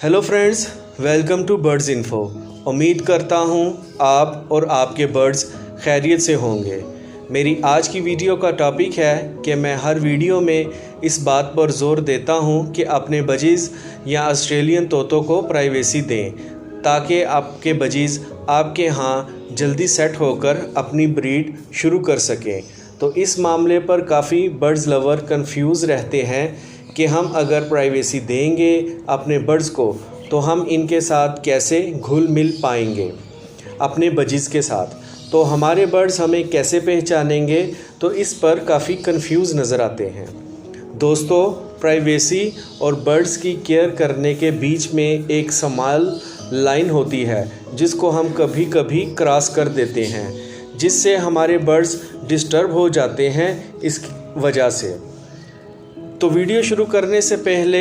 Hello friends, welcome to birds info. उम्मीद करता हूँ आप और आपके बर्ड्स खैरियत से होंगे। मेरी आज की वीडियो का टॉपिक है कि मैं हर वीडियो में इस बात पर ज़ोर देता हूँ कि अपने बजीज़ या ऑस्ट्रेलियन तोतों को प्राइवेसी दें ताकि आपके बजीज़ आपके यहाँ जल्दी सेट होकर अपनी ब्रीड शुरू कर सकें। तो इस मामले पर काफ़ी बर्ड्स लवर कंफ्यूज रहते हैं कि हम अगर प्राइवेसी देंगे अपने बर्ड्स को तो हम इनके साथ कैसे घुल मिल पाएंगे अपने बजीज़ के साथ, तो हमारे बर्ड्स हमें कैसे पहचानेंगे, तो इस पर काफ़ी कंफ्यूज नज़र आते हैं। दोस्तों, प्राइवेसी और बर्ड्स की केयर करने के बीच में एक समाल लाइन होती है जिसको हम कभी कभी क्रॉस कर देते हैं, जिससे हमारे बर्ड्स डिस्टर्ब हो जाते हैं इस वजह से। तो वीडियो शुरू करने से पहले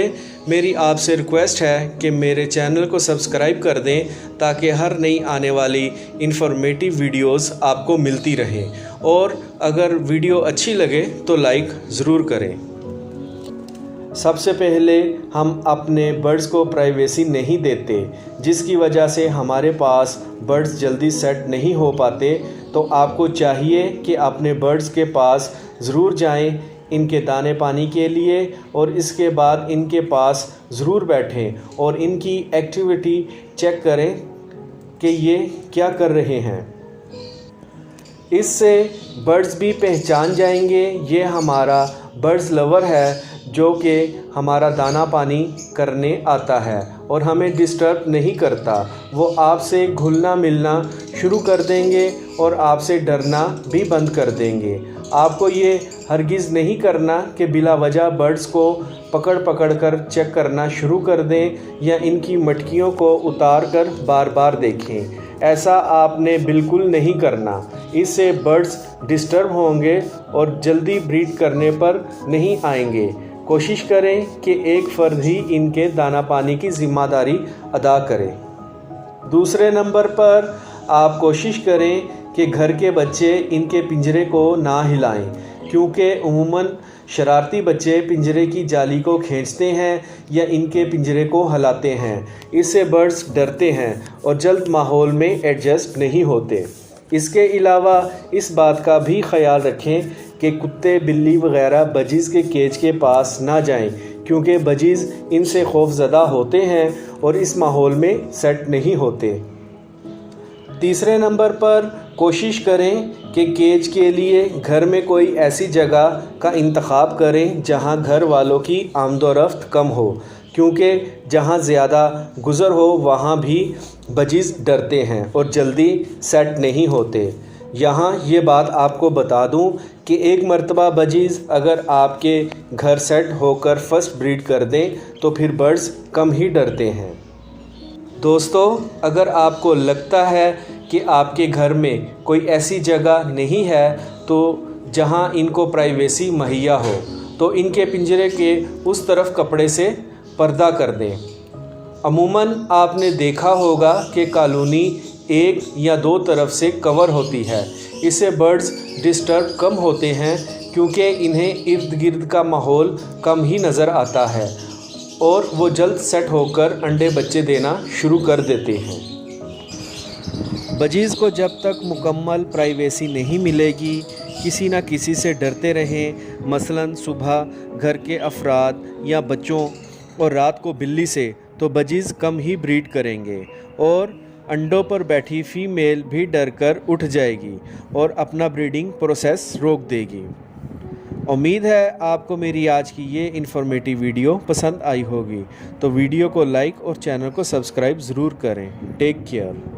मेरी आपसे रिक्वेस्ट है कि मेरे चैनल को सब्सक्राइब कर दें ताकि हर नई आने वाली इन्फॉर्मेटिव वीडियोस आपको मिलती रहें, और अगर वीडियो अच्छी लगे तो लाइक ज़रूर करें। सबसे पहले हम अपने बर्ड्स को प्राइवेसी नहीं देते, जिसकी वजह से हमारे पास बर्ड्स जल्दी सेट नहीं हो पाते। तो आपको चाहिए कि अपने बर्ड्स के पास ज़रूर जाएं इनके दाने पानी के लिए, और इसके बाद इनके पास ज़रूर बैठें और इनकी एक्टिविटी चेक करें कि ये क्या कर रहे हैं। इससे बर्ड्स भी पहचान जाएंगे ये हमारा बर्ड्स लवर है जो कि हमारा दाना पानी करने आता है और हमें डिस्टर्ब नहीं करता। वो आपसे घुलना मिलना शुरू कर देंगे और आपसे डरना भी बंद कर देंगे। आपको ये हरगिज़ नहीं करना कि बिला वजह बर्ड्स को पकड़ पकड़ कर चेक करना शुरू कर दें या इनकी मटकियों को उतार कर बार बार देखें। ऐसा आपने बिल्कुल नहीं करना, इससे बर्ड्स डिस्टर्ब होंगे और जल्दी ब्रीड करने पर नहीं आएंगे। कोशिश करें कि एक फ़र्द ही इनके दाना पानी की ज़िम्मेदारी अदा करे। दूसरे नंबर पर आप कोशिश करें कि घर के बच्चे इनके पिंजरे को ना हिलाएं, क्योंकि अमूमन शरारती बच्चे पिंजरे की जाली को खींचते हैं या इनके पिंजरे को हिलाते हैं। इससे बर्ड्स डरते हैं और जल्द माहौल में एडजस्ट नहीं होते। इसके अलावा इस बात का भी ख्याल रखें कि कुत्ते बिल्ली वगैरह बजीज़ के केज के पास ना जाएं, क्योंकि बजीज़ इनसे खौफज़दा होते हैं और इस माहौल में सेट नहीं होते। तीसरे नंबर पर कोशिश करें कि केज के लिए घर में कोई ऐसी जगह का इंतखाब करें जहां घर वालों की आमदोरफ्त कम हो, क्योंकि जहां ज़्यादा गुज़र हो वहां भी बजीज़ डरते हैं और जल्दी सेट नहीं होते। यहाँ ये बात आपको बता दूं कि एक मर्तबा बजीज़ अगर आपके घर सेट होकर फर्स्ट ब्रीड कर दें तो फिर बर्ड्स कम ही डरते हैं। दोस्तों, अगर आपको लगता है कि आपके घर में कोई ऐसी जगह नहीं है तो जहां इनको प्राइवेसी मुहैया हो, तो इनके पिंजरे के उस तरफ कपड़े से पर्दा कर दें। अमूमन आपने देखा होगा कि कॉलोनी एक या दो तरफ से कवर होती है। इससे बर्ड्स डिस्टर्ब कम होते हैं, क्योंकि इन्हें इर्द गिर्द का माहौल कम ही नज़र आता है और वो जल्द सेट होकर अंडे बच्चे देना शुरू कर देते हैं। बजीज़ को जब तक मुकम्मल प्राइवेसी नहीं मिलेगी, किसी न किसी से डरते रहें, मसलन सुबह घर के अफराद या बच्चों और रात को बिल्ली से, तो बजीज़ कम ही ब्रीड करेंगे और अंडों पर बैठी फ़ीमेल भी डरकर उठ जाएगी और अपना ब्रीडिंग प्रोसेस रोक देगी। उम्मीद है आपको मेरी आज की ये इन्फॉर्मेटिव वीडियो पसंद आई होगी। तो वीडियो को लाइक और चैनल को सब्सक्राइब ज़रूर करें। Take care.